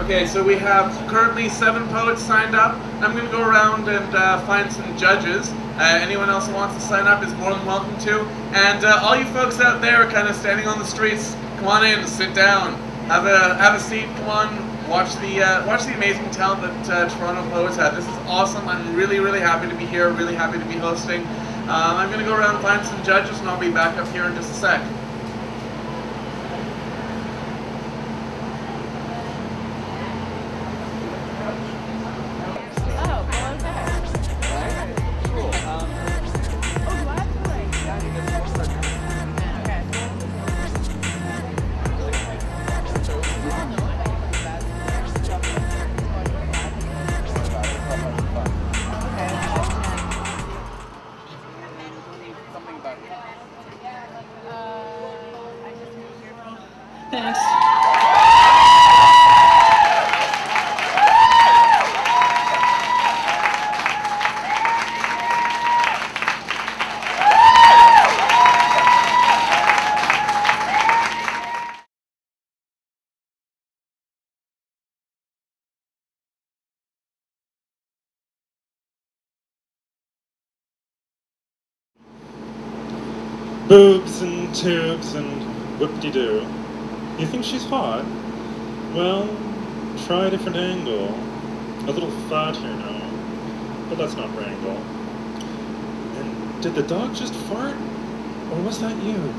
Okay, so we have currently 7 poets signed up. I'm going to go around and find some judges. Anyone else who wants to sign up is more than welcome to. And all you folks out there kind of standing on the streets, come on in, sit down, have a seat, come on, watch the amazing talent that Toronto Poets had. This is awesome. I'm really, really happy to be here, really happy to be hosting. I'm going to go around and find some judges, and I'll be back up here in just a sec. Thanks. Boobs and tubes and whoop-de-doo. You think she's hot? Well, try a different angle. A little fat here now, but let's not wrangle. And did the dog just fart? Or was that you?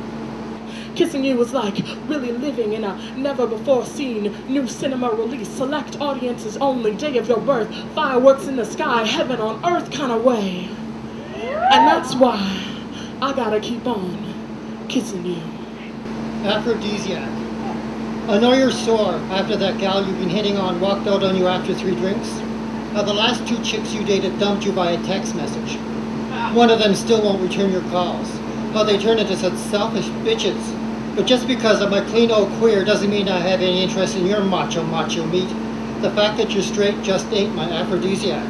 Kissing you was like really living in a never-before-seen new cinema release. Select audiences only, day of your birth, fireworks in the sky, heaven on earth kind of way. And that's why I gotta keep on kissing you. Aphrodisiac. I know you're sore after that gal you've been hitting on walked out on you after 3 drinks. Now the last 2 chicks you dated dumped you by a text message. One of them still won't return your calls. How they turn into such selfish bitches. But just because I'm a clean old queer doesn't mean I have any interest in your macho meat. The fact that you're straight just ain't my aphrodisiac.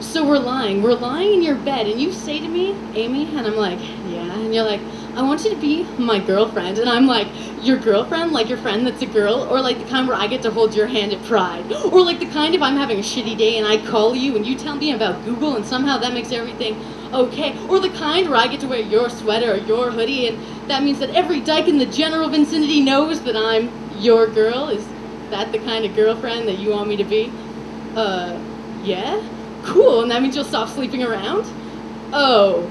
So we're lying in your bed, and you say to me, Amy, and I'm like, yeah, and you're like, I want you to be my girlfriend, and I'm like, your girlfriend, like your friend that's a girl, or like the kind where I get to hold your hand at Pride, or like the kind if I'm having a shitty day and I call you and you tell me about Google and somehow that makes everything okay, or the kind where I get to wear your sweater or your hoodie and that means that every dyke in the general vicinity knows that I'm your girl. Is that the kind of girlfriend that you want me to be? Yeah? Cool, and that means you'll stop sleeping around? Oh,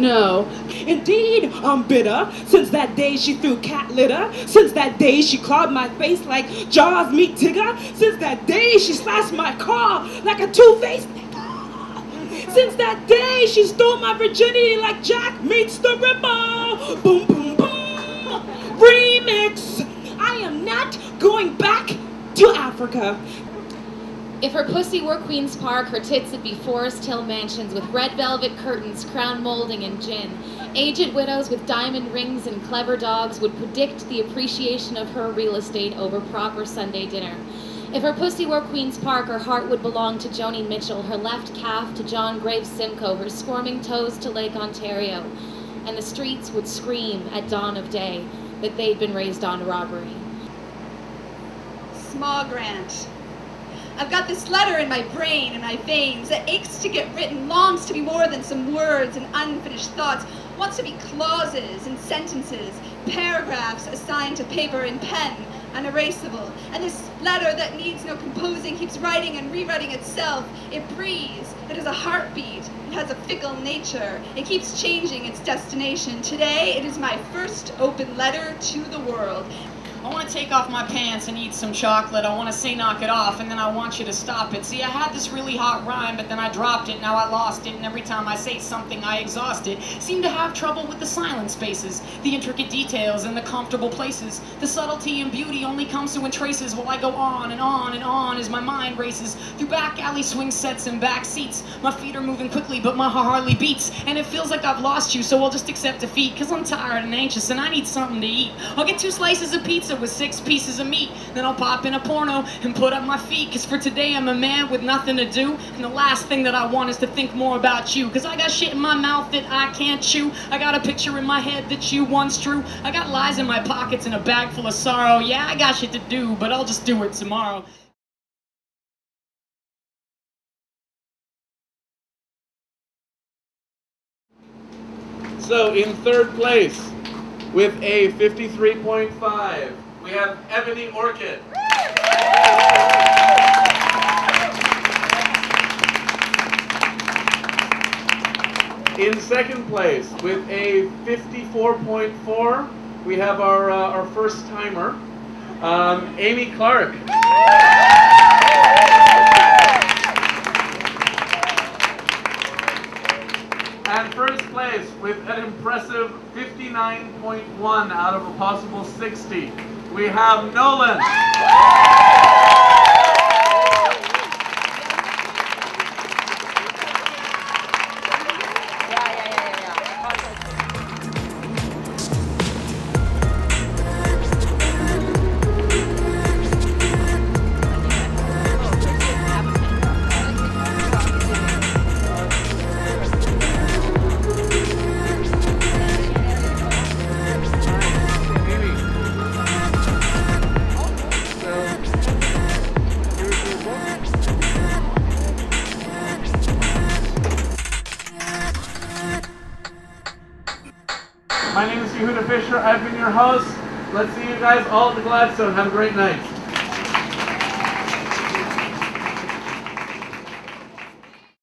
no. Indeed, I'm bitter. Since that day she threw cat litter. Since that day she clawed my face like Jaws meet Tigger. Since that day she slashed my car like a two-faced nigga. Since that day she stole my virginity like Jack meets the Ripper. Boom, boom, boom. Remix. I am not going back to Africa. If her pussy were Queen's Park, her tits would be Forest Hill mansions with red velvet curtains, crown molding, and gin. Aged widows with diamond rings and clever dogs would predict the appreciation of her real estate over proper Sunday dinner. If her pussy were Queen's Park, her heart would belong to Joni Mitchell, her left calf to John Graves Simcoe, her squirming toes to Lake Ontario. And the streets would scream at dawn of day that they'd been raised on robbery. Small Grant. I've got this letter in my brain and my veins that aches to get written, longs to be more than some words and unfinished thoughts, wants to be clauses and sentences, paragraphs assigned to paper and pen, unerasable. And this letter that needs no composing keeps writing and rewriting itself. It breathes. It has a heartbeat. It has a fickle nature. It keeps changing its destination. Today, it is my first open letter to the world. I want to take off my pants and eat some chocolate. I want to say knock it off, and then I want you to stop it. See, I had this really hot rhyme, but then I dropped it, now I lost it, and every time I say something, I exhaust it. Seem to have trouble with the silent spaces, the intricate details, and the comfortable places. The subtlety and beauty only comes to in traces while I go on and on and on as my mind races through back alley swing sets and back seats. My feet are moving quickly, but my heart hardly beats, and it feels like I've lost you, so I'll just accept defeat, because I'm tired and anxious, and I need something to eat. I'll get 2 slices of pizza with 6 pieces of meat, then I'll pop in a porno and put up my feet, cause for today I'm a man with nothing to do, and the last thing that I want is to think more about you, cause I got shit in my mouth that I can't chew, I got a picture in my head that you once drew, I got lies in my pockets and a bag full of sorrow, yeah I got shit to do, but I'll just do it tomorrow. So in third place, with a 53.5, we have Ebony Orchid. In second place, with a 54.4, we have our first timer, Amy Clark. And first place, with an impressive 59.1 out of a possible 60, we have Nolan. My name is Yehuda Fisher. I've been your host. Let's see you guys all at the Gladstone. Have a great night.